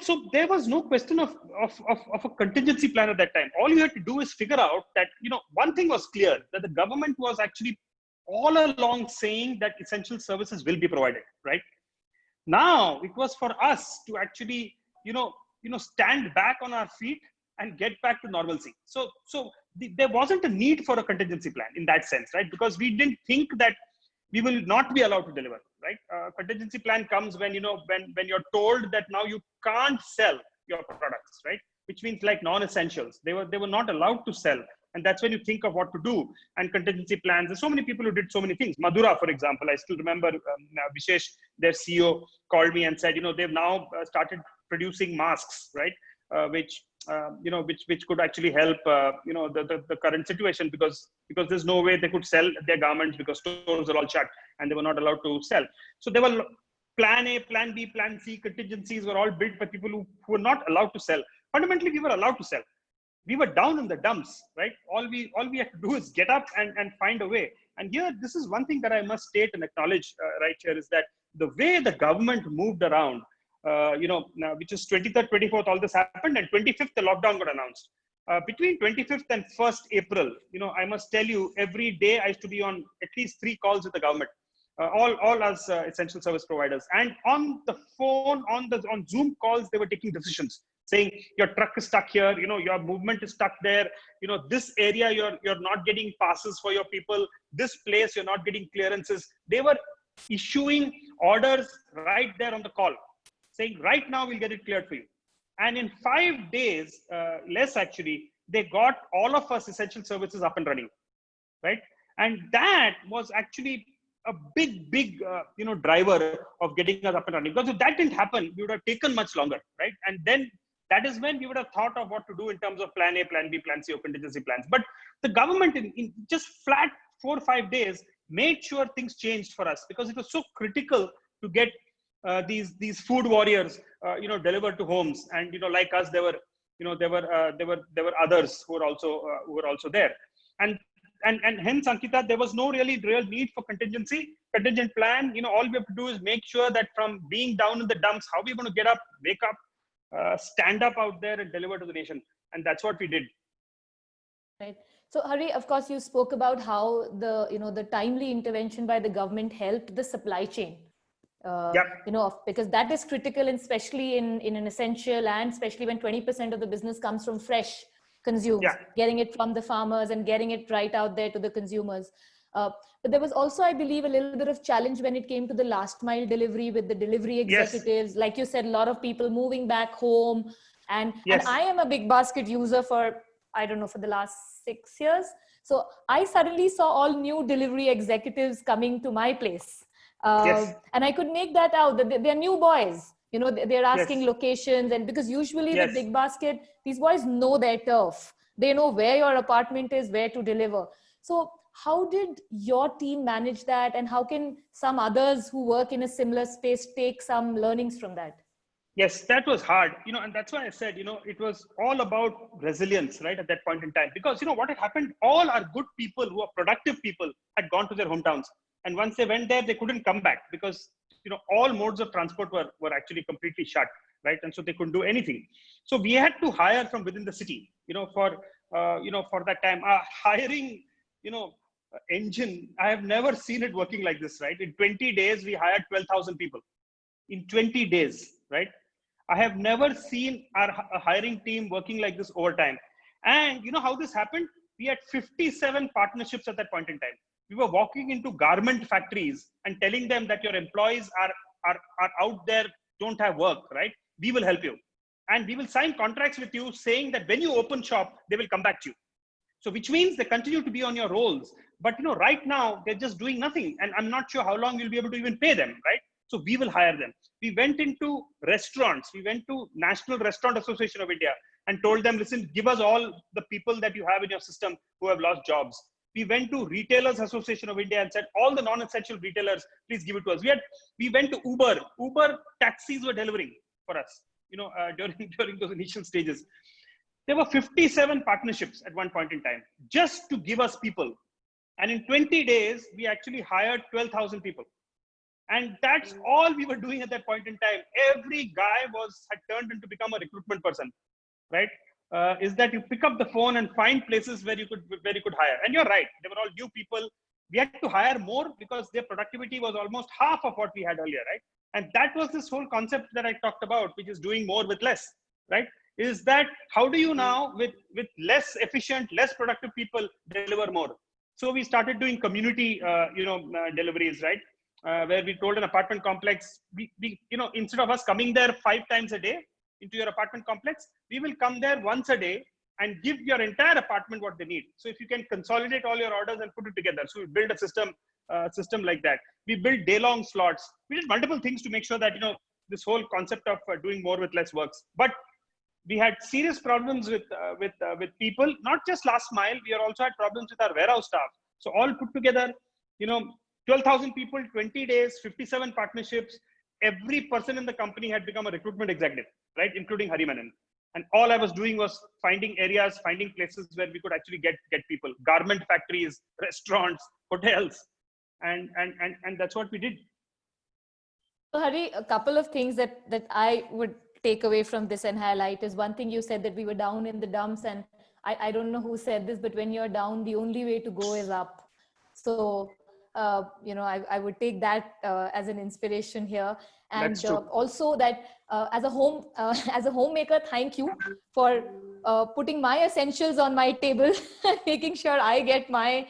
So there was no question of a contingency plan at that time. All you had to do is figure out that one thing was clear, that the government was actually all along saying that essential services will be provided, right? Now it was for us to actually stand back on our feet and get back to normalcy. So there wasn't a need for a contingency plan in that sense, right? Because we didn't think that we will not be allowed to deliver, right? Contingency plan comes when when you're told that now you can't sell your products, right? Which means like non-essentials. They were not allowed to sell. And that's when you think of what to do, and contingency plans. There's so many people who did so many things. Madura, for example, I still remember Vishesh, their CEO, called me and said, they've now started producing masks, right? Which could actually help, the current situation, because there's no way they could sell their garments because stores are all shut and they were not allowed to sell. So there were plan A, plan B, plan C, contingencies were all built by people who were not allowed to sell. Fundamentally, we were allowed to sell. We were down in the dumps, right? All we had to do is get up and find a way. And here, this is one thing that I must state and acknowledge right here, is that the way the government moved around, which is 23rd, 24th, all this happened, and 25th, the lockdown got announced. Between 25th and 1st April, I must tell you, every day I used to be on at least 3 calls with the government, all as essential service providers. And on the phone, on Zoom calls, they were taking decisions, saying your truck is stuck here, your movement is stuck there, this area you're not getting passes for your people, this place you're not getting clearances. They were issuing orders right there on the call, saying right now we'll get it cleared for you. And in 5 days, less actually, they got all of us essential services up and running, right? And that was actually a big driver of getting us up and running. Because if that didn't happen, we would have taken much longer, right? And then that is when we would have thought of what to do in terms of plan A, plan B, plan C, or contingency plans. But the government in just flat 4 or 5 days made sure things changed for us, because it was so critical to get these food warriors delivered to homes. And like us, there were others who were also there. And hence, Ankita, there was no real need for contingent plan. All we have to do is make sure that from being down in the dumps, how we're going to get up, wake up, stand up out there and deliver to the nation. And that's what we did. Right. So Hari, of course, you spoke about how the timely intervention by the government helped the supply chain. Because that is critical, and especially in an essential, and especially when 20% of the business comes from fresh consumed, getting it from the farmers and getting it right out there to the consumers. But there was also, I believe, a little bit of challenge when it came to the last mile delivery with the delivery executives. Like you said, a lot of people moving back home. And I am a big basket user for the last 6 years. So I suddenly saw all new delivery executives coming to my place. And I could make that out, that they're new boys. They're asking locations, and because usually with Big Basket, these boys know their turf. They know where your apartment is, where to deliver. So how did your team manage that? And how can some others who work in a similar space take some learnings from that? Yes, that was hard, and that's why I said, it was all about resilience, right, at that point in time. Because, what had happened, all our good people who are productive people had gone to their hometowns. And once they went there, they couldn't come back because, all modes of transport were actually completely shut, right? And so they couldn't do anything. So we had to hire from within the city, for that time. Hiring, engine, I have never seen it working like this, right? In 20 days, we hired 12,000 people. In 20 days, right? I have never seen our hiring team working like this over time. And you know how this happened? We had 57 partnerships at that point in time. We were walking into garment factories and telling them that your employees are out there, don't have work, right? We will help you. And we will sign contracts with you saying that when you open shop, they will come back to you. So which means they continue to be on your rolls. But right now they're just doing nothing. And I'm not sure how long you'll be able to even pay them, right? So we will hire them. We went into restaurants. We went to National Restaurant Association of India and told them, listen, give us all the people that you have in your system who have lost jobs. We went to Retailers Association of India and said, all the non-essential retailers, please give it to us. We went to Uber. Uber taxis were delivering for us, during those initial stages. There were 57 partnerships at one point in time, just to give us people. And in 20 days, we actually hired 12,000 people. And that's all we were doing at that point in time. Every guy had turned into become a recruitment person, right? Is that you pick up the phone and find places where you could hire. And you're right, they were all new people. We had to hire more because their productivity was almost half of what we had earlier, right? And that was this whole concept that I talked about, which is doing more with less, right? Is that how do you now, with less efficient, less productive people, deliver more? So we started doing community, deliveries, right? Where we told an apartment complex, we instead of us coming there 5 times a day into your apartment complex, we will come there once a day and give your entire apartment what they need. So if you can consolidate all your orders and put it together. So we build a system like that. We built day-long slots. We did multiple things to make sure that, this whole concept of doing more with less works. But we had serious problems with people, not just last mile. We also had problems with our warehouse staff. So all put together, 12,000 people, 20 days, 57 partnerships. Every person in the company had become a recruitment executive, right? Including Hari Menon. And all I was doing was finding areas, finding places where we could actually get people, garment factories, restaurants, hotels. And that's what we did. So Hari, a couple of things that I would take away from this and highlight is, one thing you said that we were down in the dumps, and I don't know who said this, but when you're down, the only way to go is up. So, I would take that as an inspiration here. And also that as a homemaker, thank you for putting my essentials on my table, making sure I get my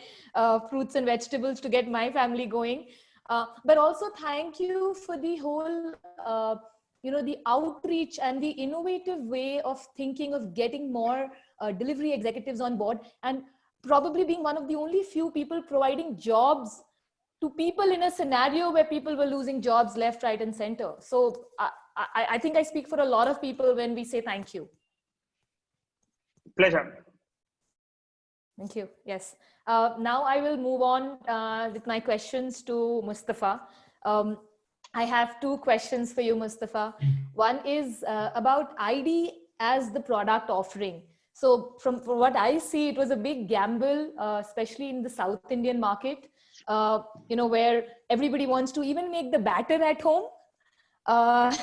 fruits and vegetables to get my family going. But also thank you for the whole the outreach and the innovative way of thinking of getting more delivery executives on board, and probably being one of the only few people providing jobs to people in a scenario where people were losing jobs left, right, and center. So I think I speak for a lot of people when we say thank you. Pleasure. Thank you. Yes. Now I will move on with my questions to Mustafa. I have two questions for you, Mustafa. One is about ID as the product offering. So from what I see, it was a big gamble, especially in the South Indian market, where everybody wants to even make the batter at home. But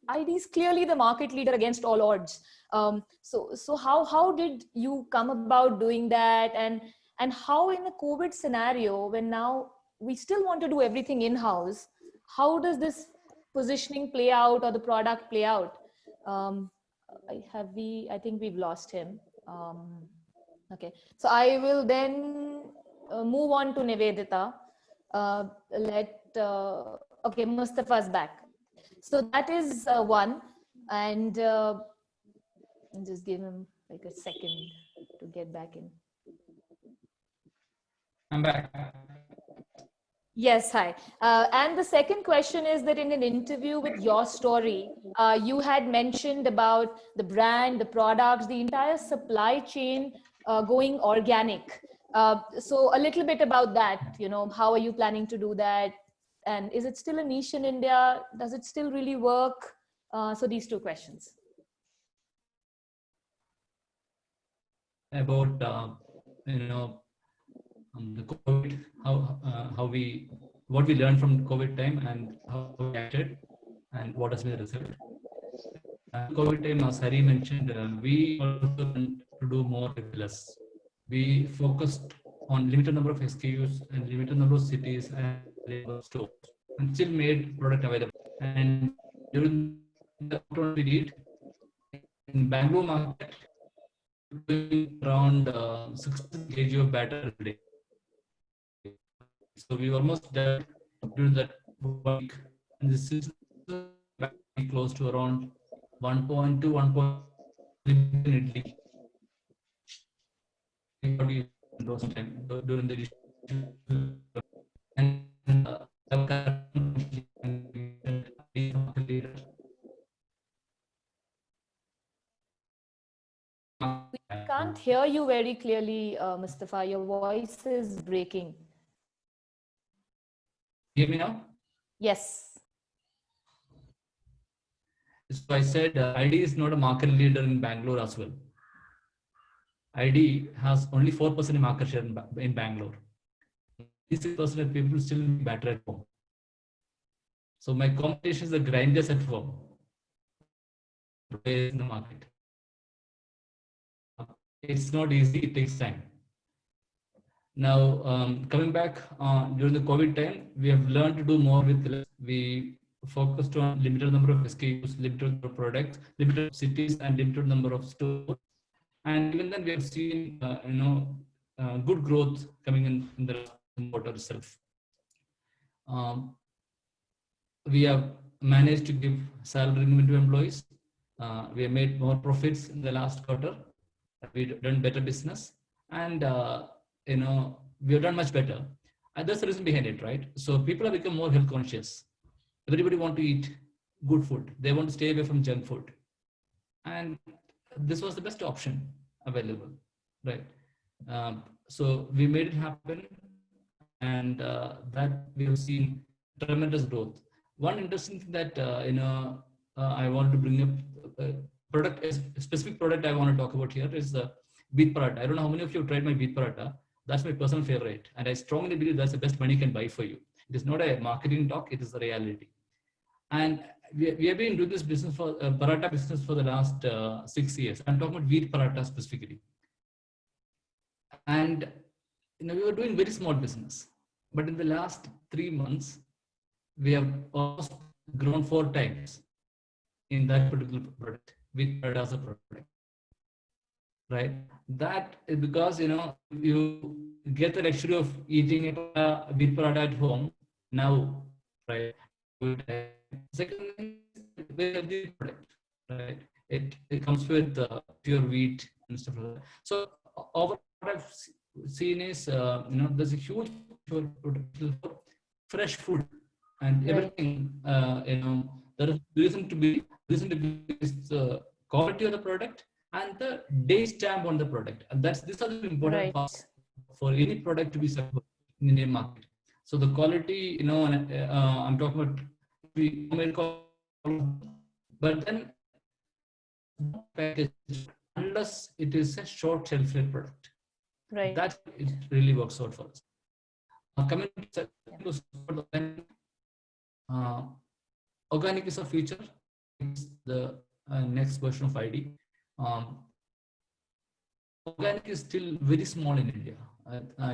ID is clearly the market leader against all odds. So how did you come about doing that, and how in a COVID scenario, when now we still want to do everything in-house, how does this positioning play out or the product play out? I think we've lost him. Okay, so I will then move on to Nivedita. Okay, Mustafa's back. So that is one, and just give him like a second to get back in. I'm back. Yes, hi. And the second question is that in an interview with Your Story, you had mentioned about the brand, the products, the entire supply chain going organic. So a little bit about that, how are you planning to do that? And is it still a niche in India? Does it still really work? So these two questions. About, the COVID, what we learned from COVID time and how we acted and what has been the result. COVID time, as Hari mentioned, we also learned to do more with less. We focused on limited number of SKUs and limited number of cities and stores, and still made product available. And during the lockdown period, in Bangalore market, doing around 60 kg of batter a day. So we almost done during that week, and this is close to around 1.2, 1.3 Italy. During the and We can't hear you very clearly, Mustafa. Your voice is breaking. Hear me now? Yes. So I said ID is not a market leader in Bangalore as well. ID has only 4% in market share in Bangalore. 6% of people still batter at home. So my competition is the grinders at home in the market. It's not easy, it takes time. Now, coming back during the COVID time, we have learned to do more with less. We focused on limited number of SKUs, limited number of products, limited cities, and limited number of stores. And even then, we have seen good growth coming in the quarter itself. We have managed to give salary to employees. We have made more profits in the last quarter. We've done better business, and we have done much better. And that's the reason behind it, right? So people have become more health conscious. Everybody want to eat good food. They want to stay away from junk food. And this was the best option available, right? So we made it happen, and that we have seen tremendous growth. One interesting thing that I want to bring up, a specific product I want to talk about here is the wheat paratha. I don't know how many of you have tried my wheat paratha. That's my personal favorite, and I strongly believe that's the best money can buy for you. It is not a marketing talk; it is the reality. And we have been doing this business for paratha business for the last 6 years. I'm talking about wheat paratha specifically. And we were doing very small business, but in the last 3 months, we have almost grown 4 times in that particular product, wheat paratha as a product. Right? That is because you get the luxury of eating a wheat paratha at home now, right? Second thing, very healthy product, right? It comes with pure wheat and stuff like that. So overall, what I've seen is, there's a huge potential for fresh food and Right. everything. There is reason to be is the quality of the product and the day stamp on the product, and these are the important Right. parts for any product to be successful in Indian market. So the quality, I'm talking about but then package, unless it is a short shelf life product, Right. that it really works out for us. Coming to organic is a feature. It's the next version of ID. Organic is still very small in India.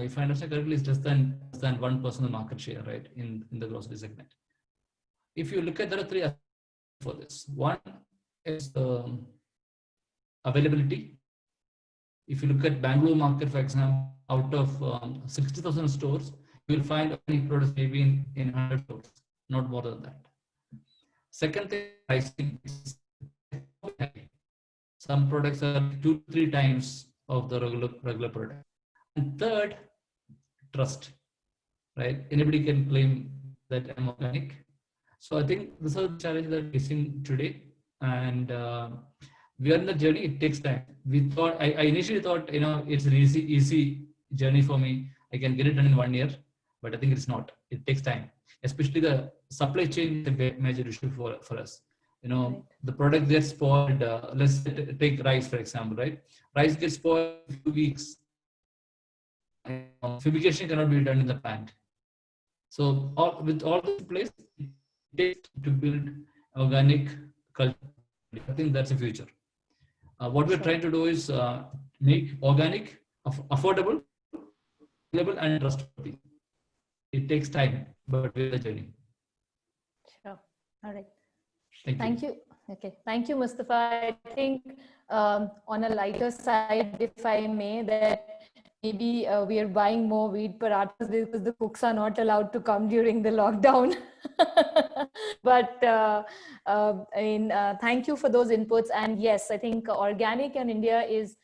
If I understand correctly, it's less than 1% of the market share, right, in the grocery segment. If you look at, there are three aspects for this. One is availability. If you look at Bangalore market, for example, out of 60,000 stores, you will find organic products maybe in 100 stores, not more than that. Second thing, pricing. Some products are 2-3 times of the regular product. And third, trust, right? Anybody can claim that I'm organic. So I think this is the challenge that we're facing today. And we are in the journey. It takes time. I initially thought, it's an easy journey for me. I can get it done in 1 year, but I think it's not. It takes time, especially the supply chain is a major issue for us. Right. The product gets spoiled. Let's take rice, for example, right? Rice gets spoiled in a few weeks. Fumigation cannot be done in the plant. So with all this in place, it takes to build organic culture. I think that's the future. What we're trying to do is make organic affordable, available, and trustworthy. It takes time, but we're the journey. Sure. All right. Thank you. Okay. Thank you, Mustafa. I think on a lighter side, if I may, that maybe we are buying more wheat parathas because the cooks are not allowed to come during the lockdown. But thank you for those inputs. And yes, I think organic in India is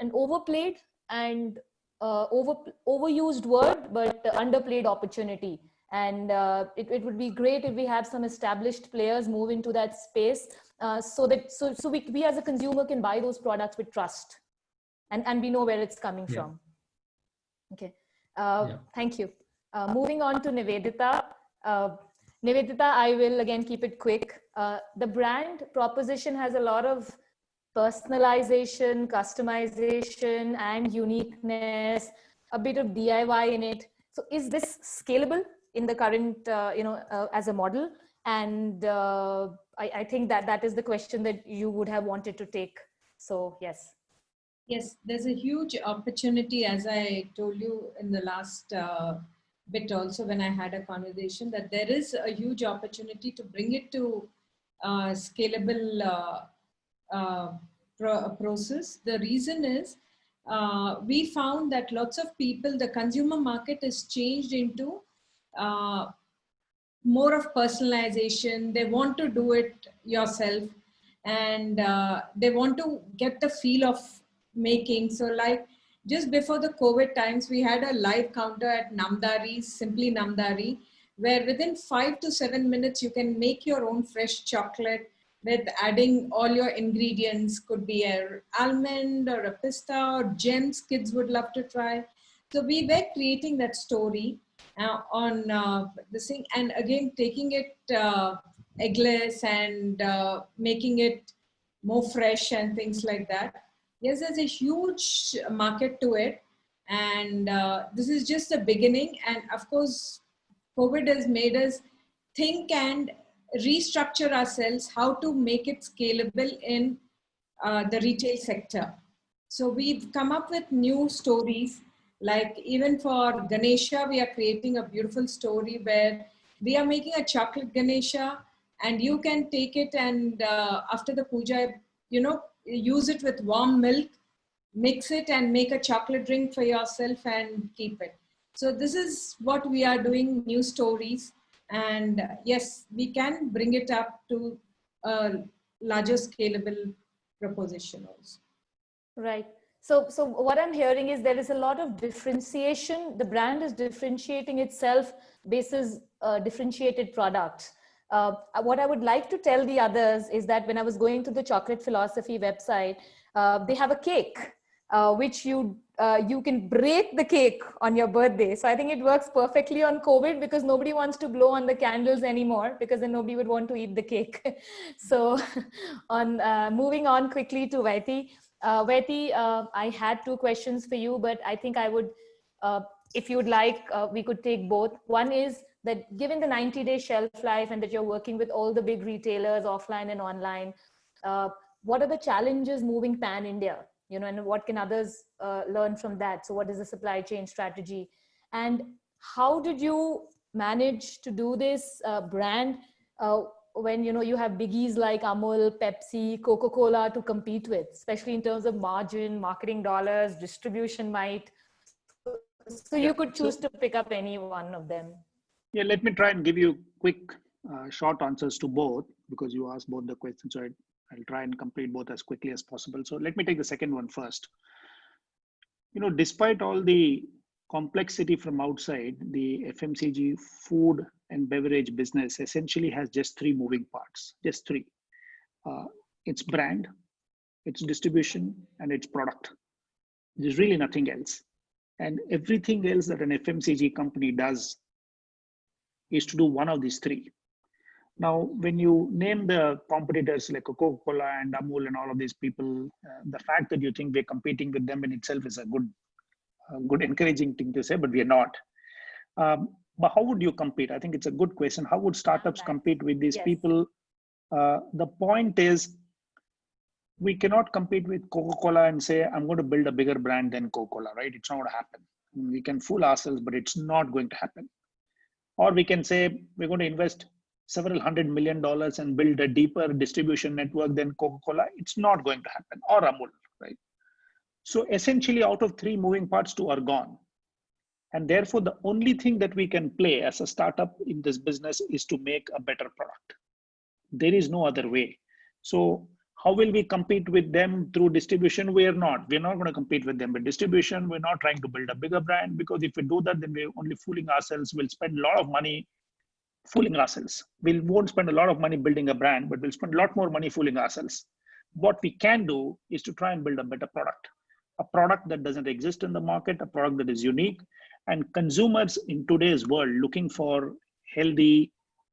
an overplayed and overused word, but underplayed opportunity. And it would be great if we have some established players move into that space, so we as a consumer can buy those products with trust, and we know where it's coming from. Okay, thank you. Moving on to Nivedita. Nivedita, I will again keep it quick. The brand proposition has a lot of personalization, customization, and uniqueness, a bit of DIY in it. So is this scalable in the current, as a model? And I think that is the question that you would have wanted to take. So yes. Yes, there's a huge opportunity, as I told you in the last bit also when I had a conversation, that there is a huge opportunity to bring it to scalable process. The reason is we found that lots of people, the consumer market is changed into more of personalization. They want to do it yourself, and they want to get the feel of making. So like just before the COVID times, we had a live counter at Namdari, Simply Namdari, where within 5 to 7 minutes, you can make your own fresh chocolate with adding all your ingredients. Could be an almond or a pista or gems kids would love to try. So we were creating that story on this thing, and again taking it eggless and making it more fresh and things like that. Yes, there's a huge market to it, and this is just the beginning. And of course, COVID has made us think and restructure ourselves how to make it scalable in the retail sector. So we've come up with new stories. Like even for Ganesha, we are creating a beautiful story where we are making a chocolate Ganesha, and you can take it and after the puja, use it with warm milk, mix it and make a chocolate drink for yourself and keep it. So this is what we are doing, new stories. And yes, we can bring it up to a larger scalable proposition also. Right. So what I'm hearing is there is a lot of differentiation. The brand is differentiating itself basis differentiated products. What I would like to tell the others is that when I was going to the Chocolate Philosophy website, they have a cake which you can break the cake on your birthday. So I think it works perfectly on COVID because nobody wants to blow on the candles anymore because then nobody would want to eat the cake. So on moving on quickly to Vaiti. Vaiti, I had two questions for you, but I think I would, if you would like, we could take both. One is that given the 90-day shelf life and that you're working with all the big retailers offline and online, what are the challenges moving pan-India? You know, and what can others learn from that? So what is the supply chain strategy? And how did you manage to do this brand when you have biggies like Amul, Pepsi, Coca-Cola to compete with, especially in terms of margin, marketing dollars, distribution might. So you could choose to pick up any one of them. Yeah, let me try and give you quick, short answers to both because you asked both the questions. So I'll try and complete both as quickly as possible. So let me take the second one first. Despite all the complexity from outside, the FMCG food and beverage business essentially has just three moving parts, just three. Its brand, its distribution, and its product. There's really nothing else. And everything else that an FMCG company does is to do one of these three. Now, when you name the competitors like Coca-Cola and Amul and all of these people, the fact that you think we're competing with them in itself is a good encouraging thing to say, but we are not. But how would you compete? I think it's a good question. How would startups compete with these people? The point is, we cannot compete with Coca-Cola and say, I'm going to build a bigger brand than Coca-Cola, right? It's not going to happen. We can fool ourselves, but it's not going to happen. Or we can say, we're going to invest several $100 million and build a deeper distribution network than Coca-Cola. It's not going to happen. Or Amul, right? So essentially, out of three moving parts, two are gone. And therefore, the only thing that we can play as a startup in this business is to make a better product. There is no other way. So how will we compete with them through distribution? We're not going to compete with them with distribution. We're not trying to build a bigger brand because if we do that, then we're only fooling ourselves. We'll spend a lot of money fooling ourselves. We won't spend a lot of money building a brand, but we'll spend a lot more money fooling ourselves. What we can do is to try and build a better product, a product that doesn't exist in the market, a product that is unique. And consumers in today's world looking for healthy,